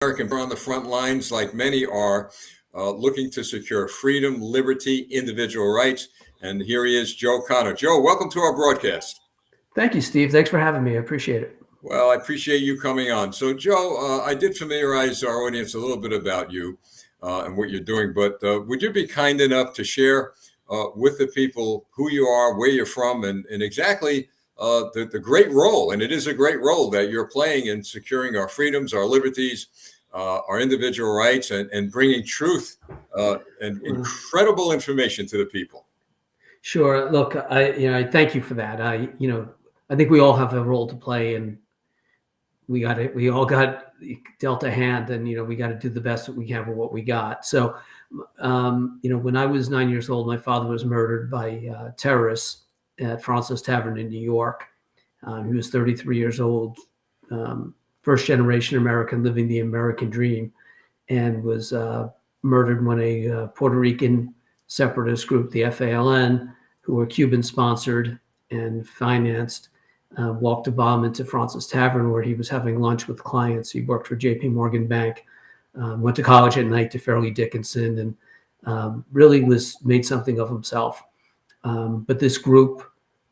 American on the front lines, like many are, looking to secure freedom, liberty, individual rights. And here he is, Joe Conner. Joe, welcome to our broadcast. Thank you, Steve. Thanks for having me. I appreciate it. Well, I appreciate you coming on. So, Joe, I did familiarize our audience a little bit about you and what you're doing, but would you be kind enough to share with the people who you are, where you're from, and exactly the great role, and it is a great role that you're playing in securing our freedoms, our liberties, our individual rights, and bringing truth and incredible information to the people. Sure. Look, I thank you for that. I think we all have a role to play, and we all got dealt a hand, and we got to do the best that we can with what we got. So, when I was 9 years old, my father was murdered by terrorists at Fraunces Tavern in New York. He was 33 years old, first generation American living the American dream, and was murdered when a Puerto Rican separatist group, the FALN, who were Cuban sponsored and financed, walked a bomb into Fraunces Tavern where he was having lunch with clients. He worked for JP Morgan Bank, went to college at night to Fairleigh Dickinson, and really made something of himself. But this group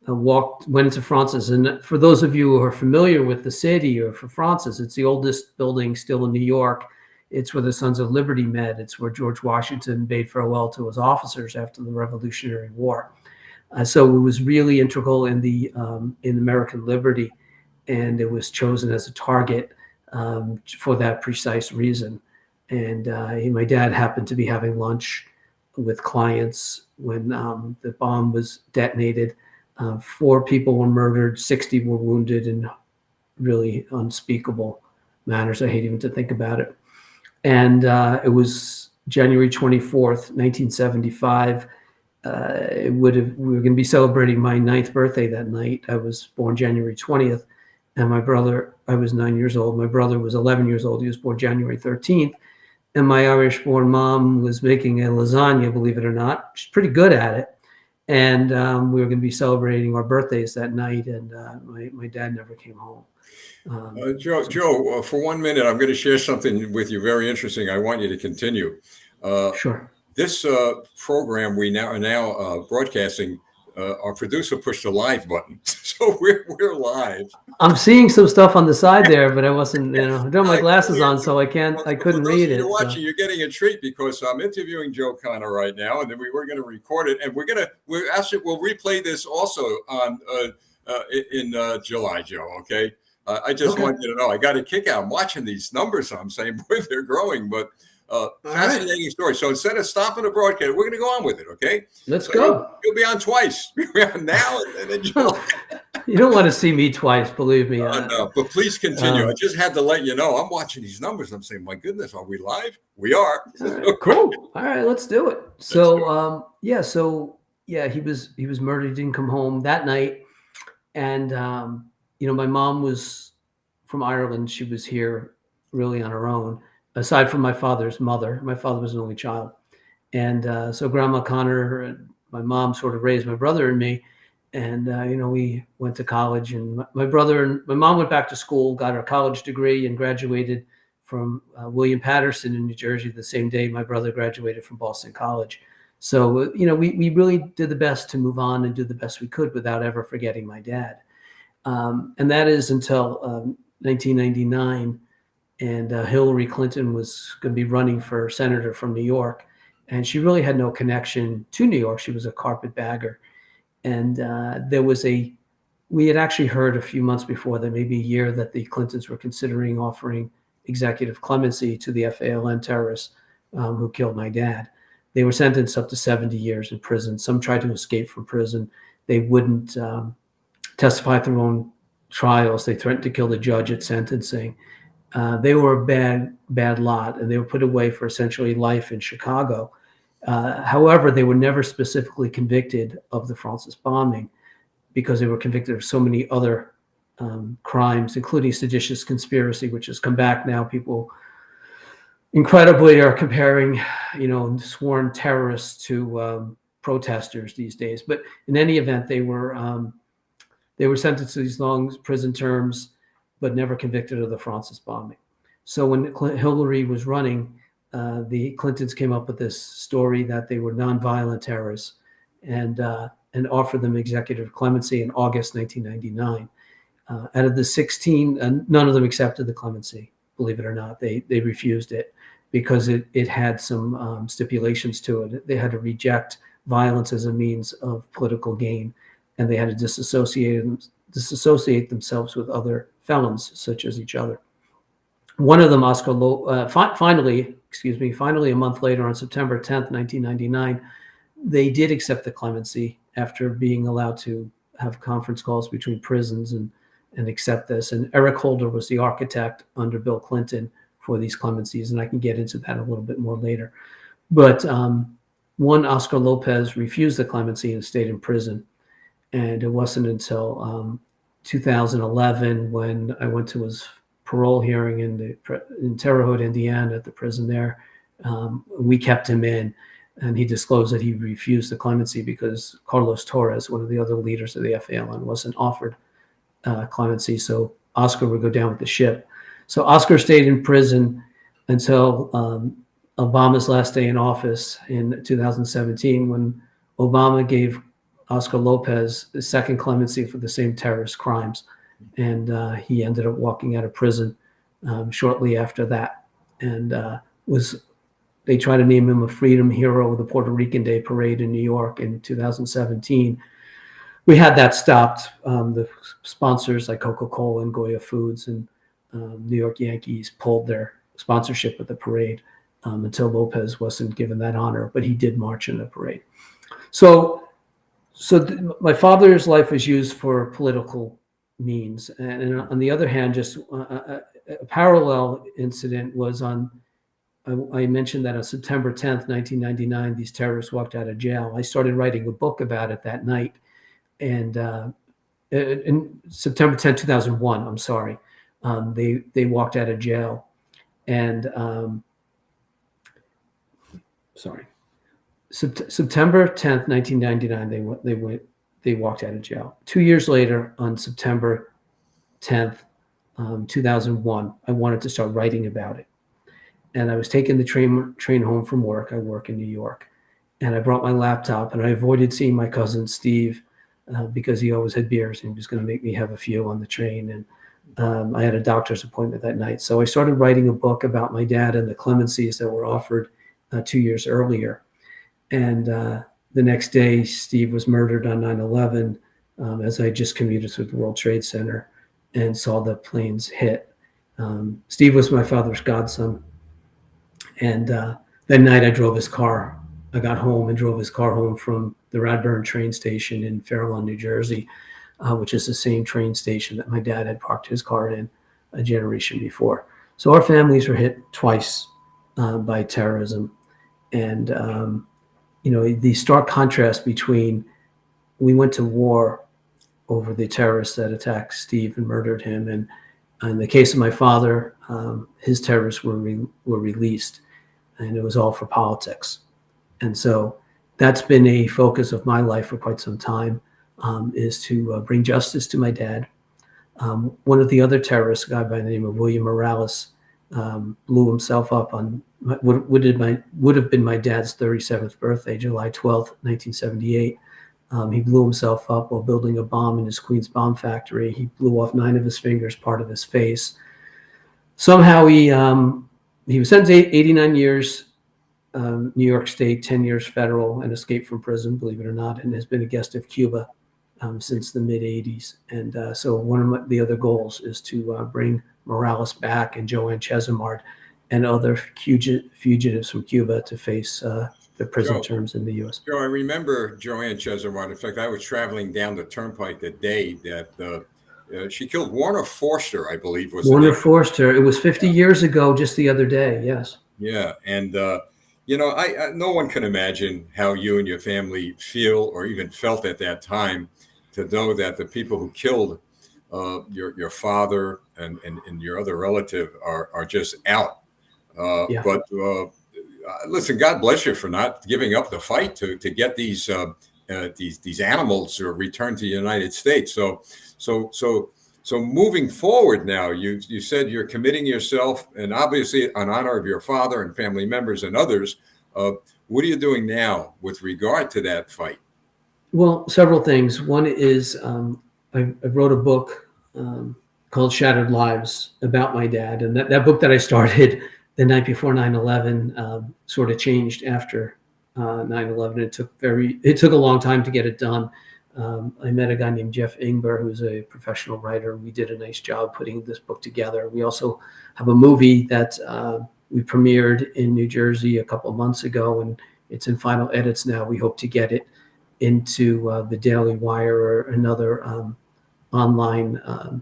went into Fraunces. And for those of you who are familiar with the city or for Fraunces, it's the oldest building still in New York. It's where the Sons of Liberty met. It's where George Washington bade farewell to his officers after the Revolutionary War. So it was really integral in in American liberty, and it was chosen as a target for that precise reason. And my dad happened to be having lunch with clients when the bomb was detonated. 4 people were murdered, 60 were wounded in really unspeakable manners. I hate even to think about it. And it was January 24th, 1975. We were going to be celebrating my 9th birthday that night. I was born January 20th. And my brother, I was 9 years old. My brother was 11 years old. He was born January 13th. And my Irish-born mom was making a lasagna, believe it or not. She's pretty good at it. And we were going to be celebrating our birthdays that night. And my dad never came home. Joe, for 1 minute, I'm going to share something with you very interesting. I want you to continue. Sure. This program we are now broadcasting, our producer pushed the live button, so we're live. I'm seeing some stuff on the side there, but I wasn't, I don't have my glasses on, so I couldn't read it. You're watching, you're getting a treat because I'm interviewing Joe Conner right now, and then we were going to record it, and we'll replay this also on in July, Joe. Okay. I just want you to know I got a kick out. I'm watching these numbers. I'm saying, boy, they're growing, but fascinating story. So instead of stopping the broadcast, we're going to go on with it. Okay. Let's go. You'll be on twice. You'll be on now and then July. You don't want to see me twice, believe me. No, but please continue. I just had to let you know. I'm watching these numbers. I'm saying, my goodness, are we live? We are. Cool. All right, let's do it. So, he was murdered. He didn't come home that night. And, my mom was from Ireland. She was here really on her own, aside from my father's mother. My father was an only child. And so Grandma Conner and my mom sort of raised my brother and me. And, we went to college, and my brother and my mom went back to school, got her college degree, and graduated from William Patterson in New Jersey the same day my brother graduated from Boston College. So, we really did the best to move on and do the best we could without ever forgetting my dad. And that is until 1999. And Hillary Clinton was going to be running for senator from New York. And she really had no connection to New York. She was a carpetbagger. And we had actually heard a few months before that, maybe a year, that the Clintons were considering offering executive clemency to the FALN terrorists who killed my dad. They were sentenced up to 70 years in prison. Some tried to escape from prison. They wouldn't testify at their own trials. They threatened to kill the judge at sentencing. They were a bad lot, and they were put away for essentially life in Chicago. However, they were never specifically convicted of the Fraunces bombing because they were convicted of so many other crimes, including seditious conspiracy, which has come back now. People incredibly are comparing, sworn terrorists to protesters these days. But in any event, they were sentenced to these long prison terms, but never convicted of the Fraunces bombing. So when Hillary was running, the Clintons came up with this story that they were nonviolent terrorists, and offered them executive clemency in August 1999. Out of the 16, none of them accepted the clemency. Believe it or not, they refused it because it had some stipulations to it. They had to reject violence as a means of political gain, and they had to disassociate themselves with other felons such as each other. One of them, finally, a month later, on September 10th, 1999, they did accept the clemency after being allowed to have conference calls between prisons and accept this. And Eric Holder was the architect under Bill Clinton for these clemencies, and I can get into that a little bit more later. But one, Oscar Lopez, refused the clemency and stayed in prison. And it wasn't until 2011 when I went to his parole hearing in Terre Haute, Indiana, at the prison there. We kept him in, and he disclosed that he refused the clemency because Carlos Torres, one of the other leaders of the FALN, wasn't offered clemency. So Oscar would go down with the ship. So Oscar stayed in prison until Obama's last day in office in 2017, when Obama gave Oscar Lopez the second clemency for the same terrorist crimes. And he ended up walking out of prison shortly after that. And they tried to name him a freedom hero with the Puerto Rican Day Parade in New York in 2017. We had that stopped. The sponsors like Coca-Cola and Goya Foods and New York Yankees pulled their sponsorship of the parade until Lopez wasn't given that honor, but he did march in the parade. So my father's life was used for political means. And on the other hand, just a parallel incident was I mentioned that on September 10th, 1999, these terrorists walked out of jail. I started writing a book about it that night. And in September 10th, 2001, I'm sorry, they walked out of jail. And September 10th, 1999, they walked out of jail. 2 years later, on September 10th, 2001, I wanted to start writing about it. And I was taking the train home from work. I work in New York. And I brought my laptop, and I avoided seeing my cousin Steve because he always had beers, and he was going to make me have a few on the train. And I had a doctor's appointment that night. So I started writing a book about my dad and the clemencies that were offered 2 years earlier. And the next day, Steve was murdered on 9/11 as I just commuted through the World Trade Center and saw the planes hit. Steve was my father's godson. And that night I drove his car. I got home and drove his car home from the Radburn train station in Fairlawn, New Jersey, which is the same train station that my dad had parked his car in a generation before. So our families were hit twice by terrorism. And, the stark contrast between we went to war over the terrorists that attacked Steve and murdered him. And in the case of my father, his terrorists were released, and it was all for politics. And so that's been a focus of my life for quite some time, is to bring justice to my dad. One of the other terrorists, a guy by the name of William Morales, blew himself up on would have been my dad's 37th birthday, July 12th, 1978. He blew himself up while building a bomb in his Queens bomb factory. He blew off 9 of his fingers, part of his face. Somehow he was sentenced to 89 years, New York State, 10 years federal, and escaped from prison, believe it or not, and has been a guest of Cuba since the mid-'80s. And so one of the other goals is to bring Morales back, and Joanne Chesimard and other fugitives from Cuba to face their prison terms in the U.S. Joe, I remember Joanne Chesimard. In fact, I was traveling down the turnpike the day that she killed Warner Forster, I believe was Warner Forster. It was 50 years ago, just the other day. Yes. Yeah, and I no one can imagine how you and your family feel or even felt at that time to know that the people who killed your father and your other relative are just out. Yeah. But listen, God bless you for not giving up the fight to get these animals returned to the United States. So So moving forward now, you said you're committing yourself, and obviously in honor of your father and family members and others. Uh, what are you doing now with regard to that fight? Well, several things. One is I wrote a book called Shattered Lives about my dad. And that book that I started the night before 9/11 sort of changed after 9/11. It took a long time to get it done. I met a guy named Jeff Ingber, who's a professional writer. We did a nice job putting this book together. We also have a movie that we premiered in New Jersey a couple of months ago, and it's in final edits now. We hope to get it into the Daily Wire or another online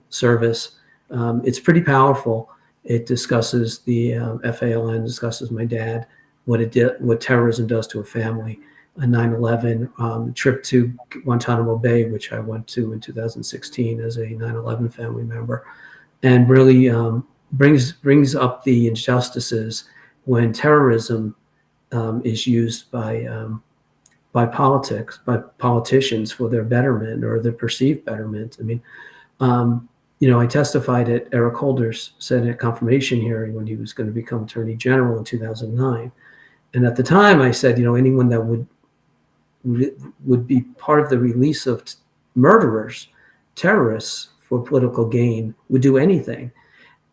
service. It's pretty powerful. It discusses the FALN, discusses my dad, what it did, what terrorism does to a family, a 9/11 trip to Guantanamo Bay, which I went to in 2016 as a 9/11 family member, and really brings up the injustices when terrorism is used by politicians for their betterment or their perceived betterment. I mean, I testified at Eric Holder's Senate confirmation hearing when he was going to become Attorney General in 2009. And at the time I said, anyone that would be part of the release of murderers, terrorists for political gain would do anything.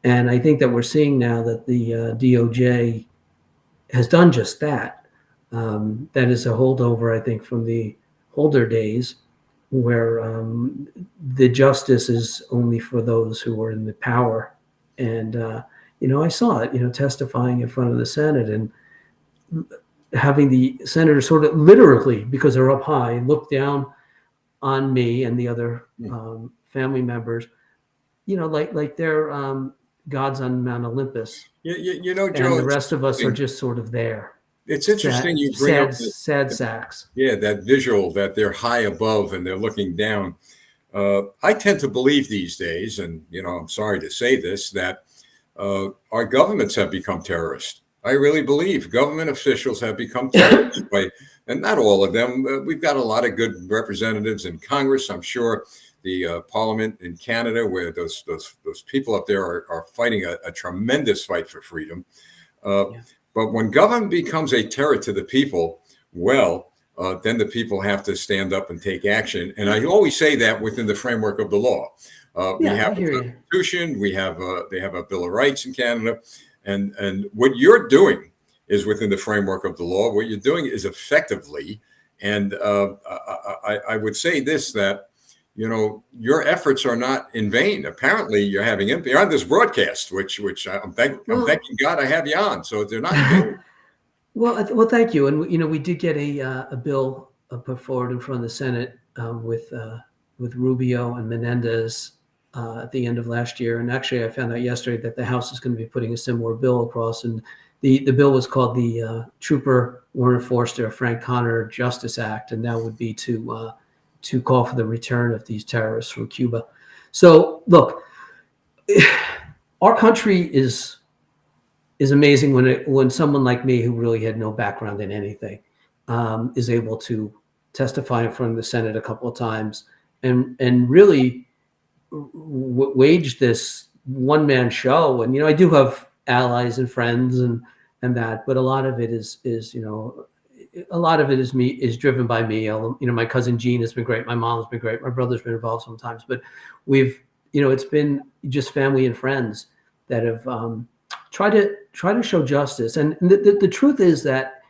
And I think that we're seeing now that the DOJ has done just that. That is a holdover, I think, from the Holder days, where the justice is only for those who are in the power. And, I saw it, testifying in front of the Senate and having the senator sort of literally, because they're up high, look down on me and the other family members, like they're gods on Mount Olympus. Joe, and the rest of us are just sort of there. It's interesting you bring up sad sacks. Yeah, that visual that they're high above and they're looking down. I tend to believe these days, and I'm sorry to say this, that our governments have become terrorists. I really believe government officials have become terrorists, and not all of them. We've got a lot of good representatives in Congress. I'm sure the Parliament in Canada, where those people up there are fighting a tremendous fight for freedom. But when government becomes a terror to the people, then the people have to stand up and take action. And I always say that within the framework of the law. We have a Constitution. They have a Bill of Rights in Canada. And what you're doing is within the framework of the law. What you're doing is effectively, and I would say this, that your efforts are not in vain. Apparently, you're on this broadcast, which I'm thanking God I have you on. So they're not in vain. Well, thank you. And we did get a bill put forward in front of the Senate with Rubio and Menendez at the end of last year. And actually, I found out yesterday that the House is going to be putting a similar bill across. And the bill was called the Trooper Warren Forster Frank Connor Justice Act, and that would be to call for the return of these terrorists from Cuba. So look, our country is amazing when someone like me, who really had no background in anything, is able to testify in front of the Senate a couple of times and really wage this one-man show. And I do have allies and friends and that, but a lot of it is driven by me. My cousin Jean has been great. My mom's been great. My brother's been involved sometimes, but it's been just family and friends that have tried to show justice. And the truth is that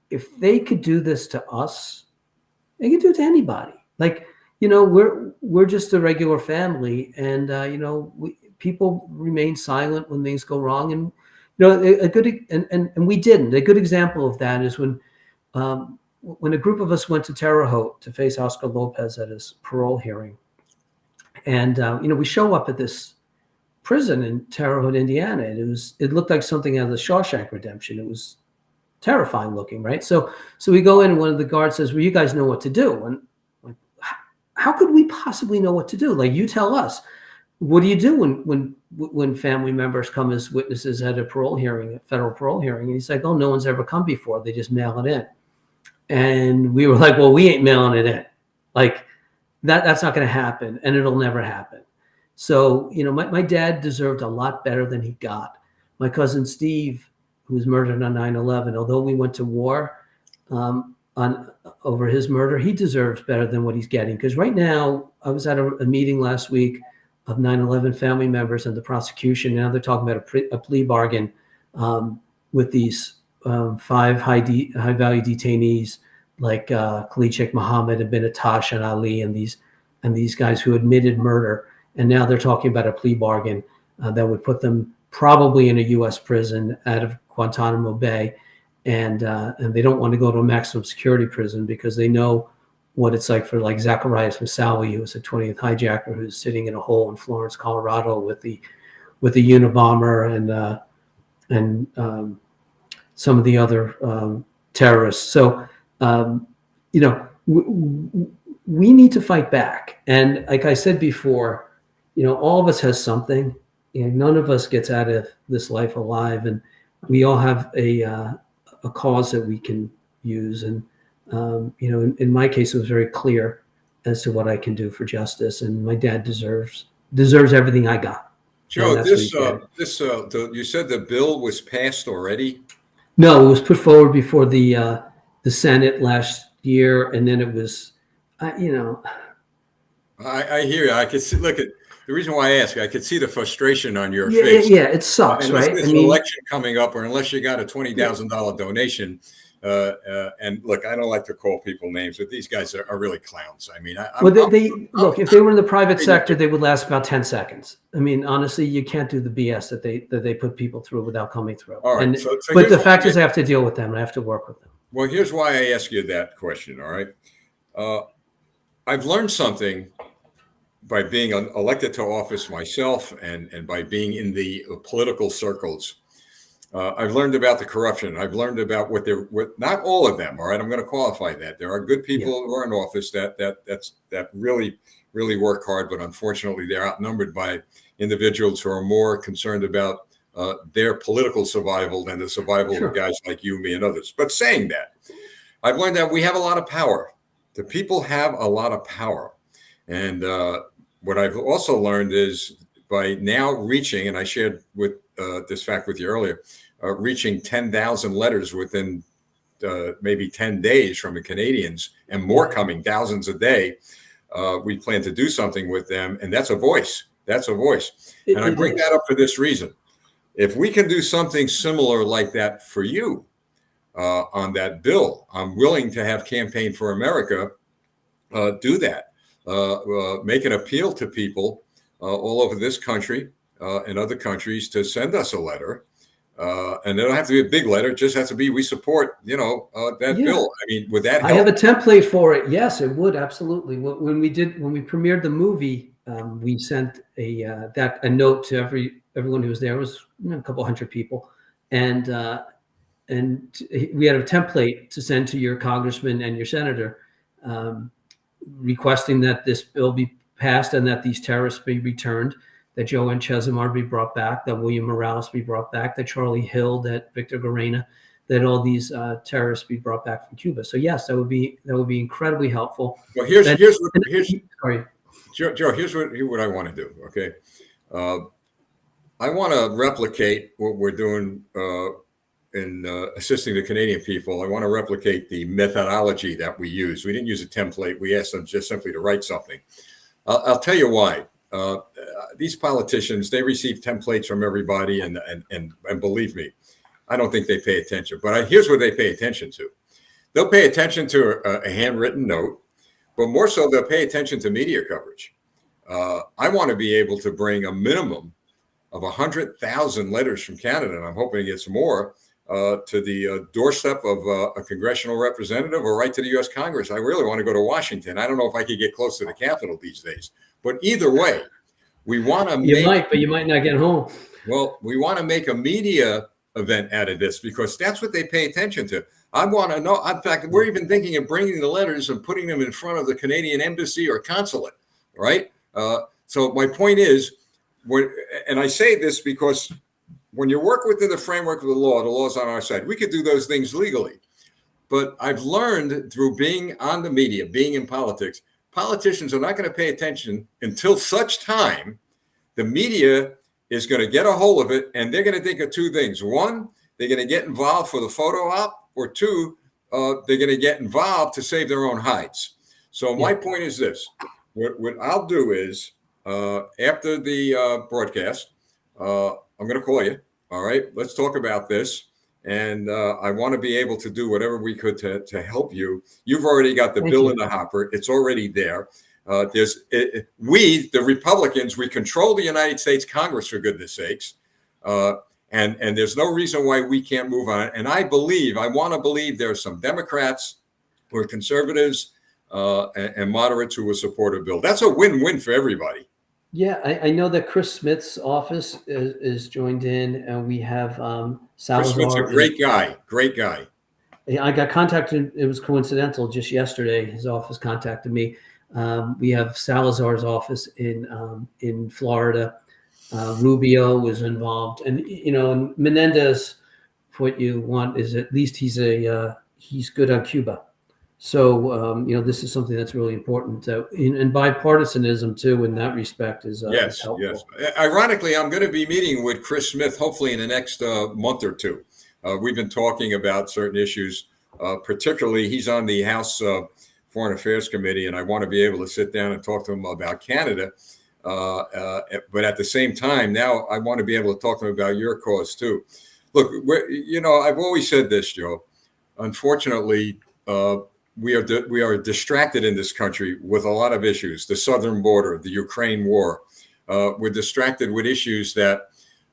if they could do this to us, they could do it to anybody. We're just a regular family, and people remain silent when things go wrong. And a good example of that is when a group of us went to Terre Haute to face Oscar Lopez at his parole hearing. And, we show up at this prison in Terre Haute, Indiana. It looked like something out of the Shawshank Redemption. It was terrifying looking, right? So we go in and one of the guards says, well, you guys know what to do. And how could we possibly know what to do? You tell us. What do you do when family members come as witnesses at a parole hearing, a federal parole hearing? And he's like, oh, no one's ever come before. They just mail it in. And we were like, well, we ain't mailing it in. That's not going to happen, and it'll never happen. So, my dad deserved a lot better than he got. My cousin Steve, who was murdered on 9/11, although we went to war on over his murder, he deserves better than what he's getting. Because right now, I was at a meeting last week of 9/11 family members and the prosecution. Now they're talking about a plea bargain with these five high value detainees like Khalid Sheikh Mohammed and Benatash and Ali and these guys who admitted murder. And now they're talking about a plea bargain that would put them probably in a U.S. prison out of Guantanamo Bay. And they don't want to go to a maximum security prison because they know what it's like for like Zacharias Moussaoui, who was a 20th hijacker who's sitting in a hole in Florence, Colorado with the Unabomber and some of the other terrorists. So, we need to fight back. And like I said before, all of us has something, and none of us gets out of this life alive. And we all have a cause that we can use. And, in my case, it was very clear as to what I can do for justice. And my dad deserves everything I got. Joe, you said the bill was passed already? No, it was put forward before the Senate last year, and then it was, I hear you. I could see. Look at the reason why I ask. I could see the frustration on your face. Yeah, it sucks, right? There's an election coming up, or unless you got a $20,000 donation. And look, I don't like to call people names, but these guys are really clowns. I mean, look, if they were in the private sector, they would last about 10 seconds. I mean, honestly, you can't do the BS that they put people through without coming through. All right. But the fact is, I have to deal with them. I have to work with them. Well, here's why I ask you that question. All right. I've learned something by being elected to office myself and by being in the political circles. I've learned about the corruption. I've learned about what not all of them. All right. I'm going to qualify that. There are good people who are in office that really, really work hard, but unfortunately they're outnumbered by individuals who are more concerned about their political survival than the survival of guys like you, me, and others. But saying that, I've learned that we have a lot of power. The people have a lot of power. And what I've also learned is by now reaching, and I shared this fact with you earlier, reaching 10,000 letters within maybe 10 days from the Canadians, and more coming, thousands a day. We plan to do something with them, and that's a voice. That's a voice. And I bring that up for this reason. If we can do something similar like that for you on that bill, I'm willing to have Campaign for America do that. Make an appeal to people all over this country and other countries to send us a letter. And it don't have to be a big letter. It just has to be, we support, that bill. I mean, would that help? I have a template for it. Yes, it would. Absolutely. When we premiered the movie, we sent a note to everyone who was there. It was a couple hundred people. And we had a template to send to your congressman and your senator, requesting that this bill be passed and that these terrorists be returned, that Joanne Chesimard be brought back, that William Morales be brought back, that Charlie Hill, that Victor Garena, that all these terrorists be brought back from Cuba. So yes, that would be incredibly helpful. Well, Joe, here's what I want to do. Okay, I want to replicate what we're doing in assisting the Canadian people. I want to replicate the methodology that we use. We didn't use a template. We asked them just simply to write something. I'll tell you why. These politicians, they receive templates from everybody, and believe me, I don't think they pay attention. But here's what they pay attention to. They'll pay attention to a handwritten note, but more so, they'll pay attention to media coverage. I want to be able to bring a minimum of 100,000 letters from Canada, and I'm hoping to get some more, to the doorstep of a congressional representative or right to the U.S. Congress. I really want to go to Washington. I don't know if I could get close to the Capitol these days. But either way, we want to but you might not get home. Well, we want to make a media event out of this because that's what they pay attention to. I want to know. In fact, we're even thinking of bringing the letters and putting them in front of the Canadian embassy or consulate, right? So my point is, and I say this because when you work within the framework of the law's on our side. We could do those things legally. But I've learned through being on the media, being in politics, politicians are not going to pay attention until such time the media is going to get a hold of it, and they're going to think of two things. One, they're going to get involved for the photo op, or two, they're going to get involved to save their own hides. So my point is this. What I'll do is, after the broadcast, I'm going to call you. All right, let's talk about this. And I want to be able to do whatever we could to help you. You've already got the bill in the hopper. It's already there. We, the Republicans, we control the United States Congress, for goodness sakes. And there's no reason why we can't move on it. And I want to believe there are some Democrats or conservatives and moderates who will support a bill. That's a win-win for everybody. Yeah, I know that Chris Smith's office is joined in, and we have Salazar. Chris Smith's a great guy. I got contacted. It was coincidental. Just yesterday, his office contacted me. We have Salazar's office in Florida. Rubio was involved, and and Menendez. What you want is at least he's good on Cuba. So this is something that's really important, and bipartisanism too in that respect is helpful. Yes. Ironically, I'm going to be meeting with Chris Smith hopefully in the next month or two. We've been talking about certain issues, particularly he's on the House Foreign Affairs Committee, and I want to be able to sit down and talk to him about Canada. But at the same time, now I want to be able to talk to him about your cause too. Look, I've always said this, Joe. Unfortunately, we are distracted in this country with a lot of issues. The southern border, the Ukraine war. We're distracted with issues that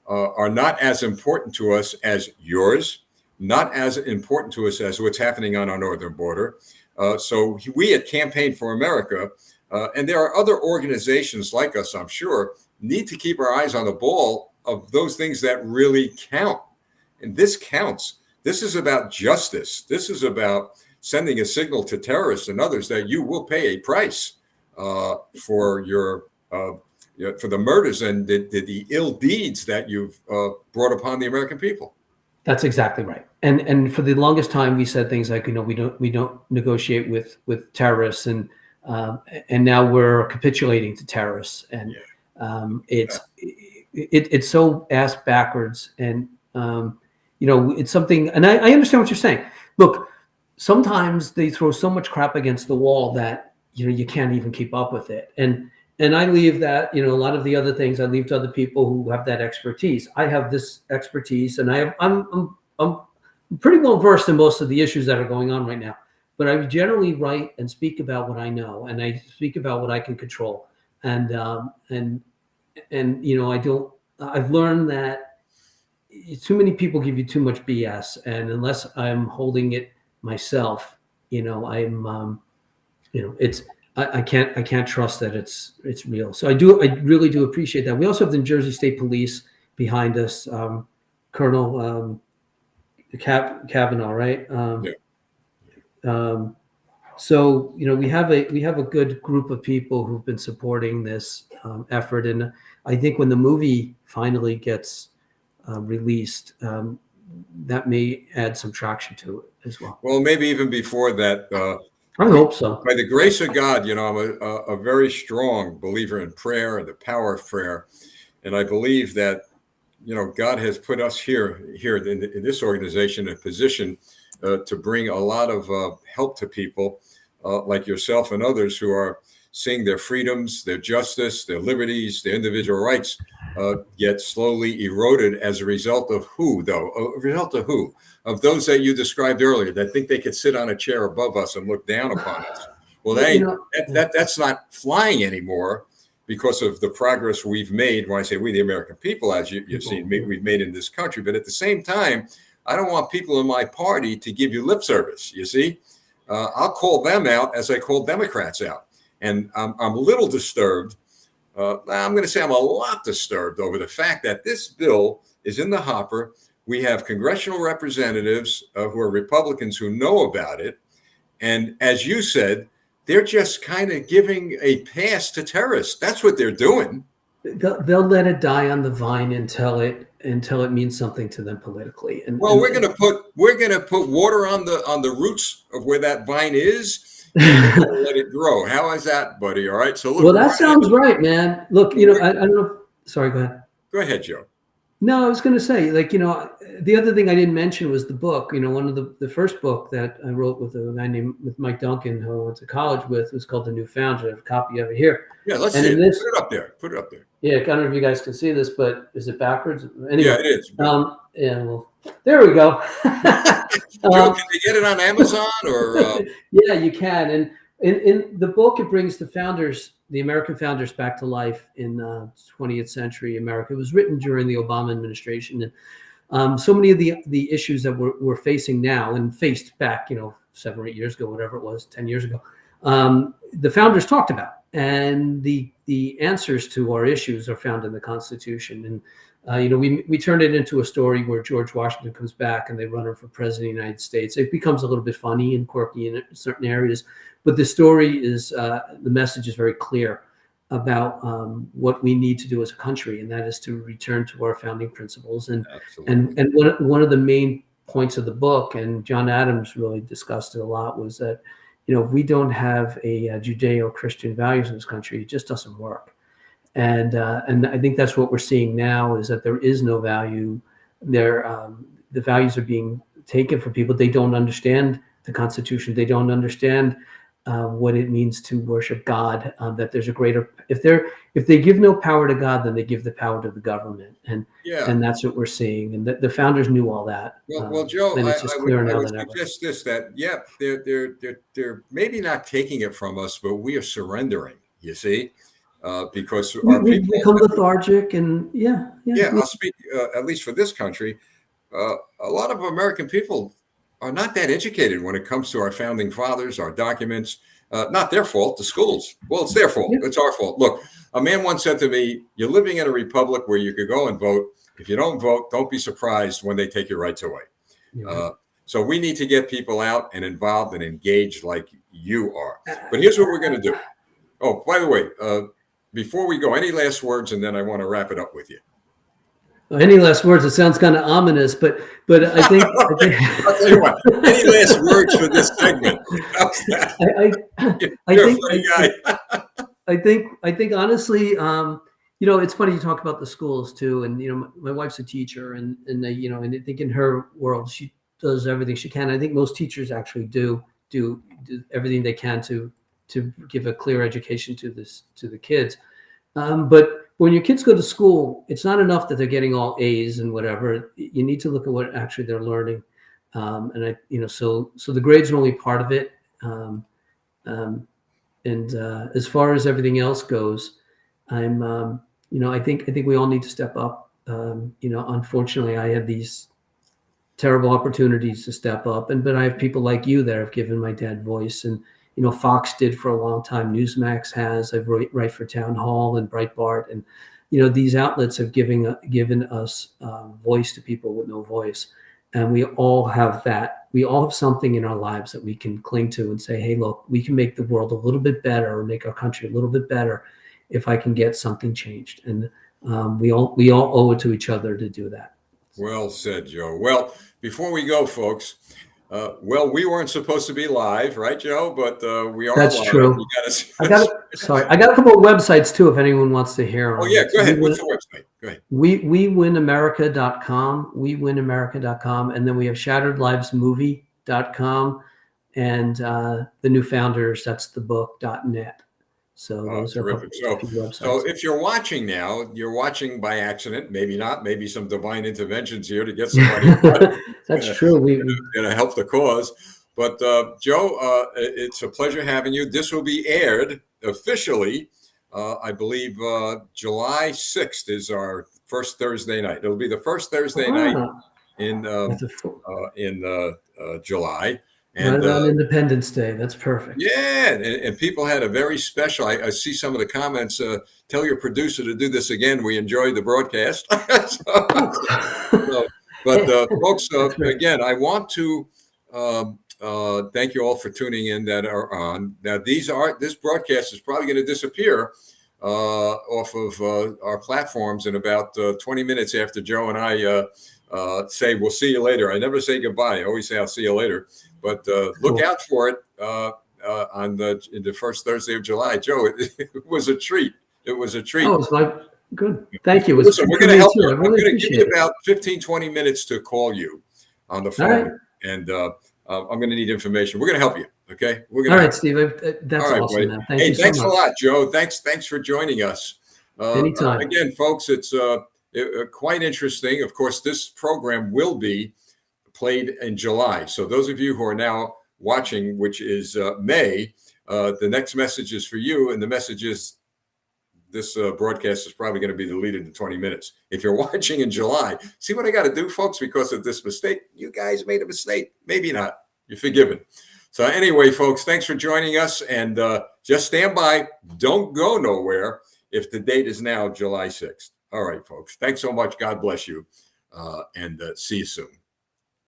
are not as important to us as yours, not as important to us as what's happening on our northern border. So we at Campaign for America, and there are other organizations like us, I'm sure, need to keep our eyes on the ball of those things that really count. And this counts. This is about justice. This is about sending a signal to terrorists and others that you will pay a price for for the murders and the ill deeds that you've brought upon the American people. That's exactly right. And for the longest time, we said things like, we don't negotiate with terrorists, and now we're capitulating to terrorists, and it's so ass backwards, and it's something. And I understand what you're saying. Look, sometimes they throw so much crap against the wall that you can't even keep up with it, and I leave that, a lot of the other things I leave to other people who have that expertise. I have this expertise, and I'm pretty well versed in most of the issues that are going on right now. But I generally write and speak about what I know, and I speak about what I can control. And I don't. I've learned that too many people give you too much BS, and unless I'm holding it myself, I can't trust that it's real. So I really do appreciate that. We also have the Jersey State Police behind us, Colonel Kavanaugh, right? So we have a good group of people who've been supporting this effort, and I think when the movie finally gets released, that may add some traction to it as well. Well, maybe even before that. I hope so. By the grace of God, I'm a very strong believer in prayer and the power of prayer, and I believe that God has put us here in this organization in a position to bring a lot of help to people like yourself and others who are seeing their freedoms, their justice, their liberties, their individual rights get slowly eroded as a result of who, though? A result of who? Of those that you described earlier that think they could sit on a chair above us and look down upon us. Well, that's not flying anymore because of the progress we've made. When I say we, the American people, as you've seen, we've made in this country. But at the same time, I don't want people in my party to give you lip service. You see, I'll call them out as I call Democrats out. And I'm a little disturbed. I'm going to say I'm a lot disturbed over the fact that this bill is in the hopper. We have congressional representatives who are Republicans who know about it. And as you said, they're just kind of giving a pass to terrorists. That's what they're doing. They'll let it die on the vine until it means something to them politically. We're going to put water on the roots of where that vine is. Let it grow. How is that, buddy? All right. So look. Well, that sounds right, man. Look, I don't know. sorry, go ahead. Go ahead, Joe. No, I was going to say, like, the other thing I didn't mention was the book. One of the first book that I wrote with a guy with Mike Duncan, who I went to college with, was called The New Founders. I have a copy of it here. Yeah, let's and see in it. This, put it up there. Put it up there. Yeah, I don't know if you guys can see this, but is it backwards? Anyway, Yeah, it is. Yeah, well, there we go. Joe, can they get it on Amazon or? Yeah, you can. And in the book, it brings the American founders back to life in 20th century America. It was written during the Obama administration. And so many of the issues that we're facing now and faced back, 7 or 8 years ago, whatever it was, 10 years ago, the founders talked about. And the answers to our issues are found in the Constitution. And we turned it into a story where George Washington comes back and they run him for president of the United States. It becomes a little bit funny and quirky in certain areas, but the story is the message is very clear about what we need to do as a country, and that is to return to our founding principles. And one of the main points of the book, and John Adams really discussed it a lot, was that if we don't have a Judeo-Christian values in this country, it just doesn't work. And I think that's what we're seeing now, is that there is no value there. The values are being taken from people. They don't understand the Constitution. They don't understand what it means to worship God. That there's a greater, if they give no power to God, then they give the power to the government. And that's what we're seeing. And the founders knew all that. Well, Joe, and it's just clearer now than ever. Suggest this, that they're maybe not taking it from us, but we are surrendering. You see. Because we become lethargic, and I'll speak at least for this country. A lot of American people are not that educated when it comes to our founding fathers, our documents. Not their fault, the schools. Well, it's their fault. It's our fault. Look, a man once said to me, "You're living in a republic where you could go and vote. If you don't vote, don't be surprised when they take your rights away." So we need to get people out and involved and engaged like you are. But here's what we're going to do. Oh, by the way. Before we go, any last words, and then I want to wrap it up with you. Any last words? It sounds kind of ominous, but I think. I'll tell you what. Any last words for this segment? You're a funny guy. I think honestly, it's funny you talk about the schools too, and my wife's a teacher, and and I think in her world she does everything she can. I think most teachers actually do everything they can to give a clear education to the kids. But when your kids go to school, it's not enough that they're getting all A's and whatever. You need to look at what actually they're learning. So the grades are only part of it. As far as everything else goes, I think we all need to step up. Unfortunately, I had these terrible opportunities to step up, but I have people like you that have given my dad voice, and Fox did for a long time. Newsmax has. I write for Town Hall and Breitbart, and these outlets have given us voice to people with no voice, and we all have that. We all have something in our lives that we can cling to and say, "Hey, look, we can make the world a little bit better, or make our country a little bit better, if I can get something changed." And we all owe it to each other to do that. Well said, Joe. Well, before we go, folks. We weren't supposed to be live, right, Joe? But we are. That's live. true. I got a couple of websites too, if anyone wants to hear. Oh yeah, go ahead. What's the website? Go ahead. WeWinAmerica.com, WeWinAmerica.com, and then we have ShatteredLivesMovie.com, and the New Founders. That's the book.net. So those are terrific. So if you're watching now, you're watching by accident, maybe not, maybe some divine interventions here to get somebody. That's true. We're going to help the cause. But Joe, it's a pleasure having you. This will be aired officially, I believe, July 6th is our first Thursday night. It'll be the first Thursday night in July. And right around Independence Day. That's perfect. Yeah. And people had a very special, I see some of the comments, tell your producer to do this again. We enjoyed the broadcast. Folks, again, I want to thank you all for tuning in that are on. Now, this broadcast is probably going to disappear off of our platforms in about 20 minutes after Joe and I say, we'll see you later. I never say goodbye. I always say, I'll see you later. But look out for it in the first Thursday of July. Joe, it was a treat. It was a treat. Oh, Good. Thank you. It was Listen, good we're for going to me help too. you. I I'm really going to give appreciate you it. about 15, 20 minutes to call you on the All right. phone. And I'm going to need information. We're going to help you. Okay. We're going All to right, help Steve. That's All right, awesome, buddy. man. Thank Hey, you so thanks a much. lot, Joe. Thanks for joining us. Anytime. Again, folks, it's quite interesting. Of course, this program will be played in July. So those of you who are now watching, which is May, the next message is for you, and the message is this broadcast is probably going to be deleted in 20 minutes. If you're watching in July, see what I got to do, folks, because of this mistake. You guys made a mistake. Maybe not. You're forgiven. So anyway, folks, thanks for joining us. And just stand by. Don't go nowhere if the date is now July 6th. All right, folks. Thanks so much. God bless you. And see you soon.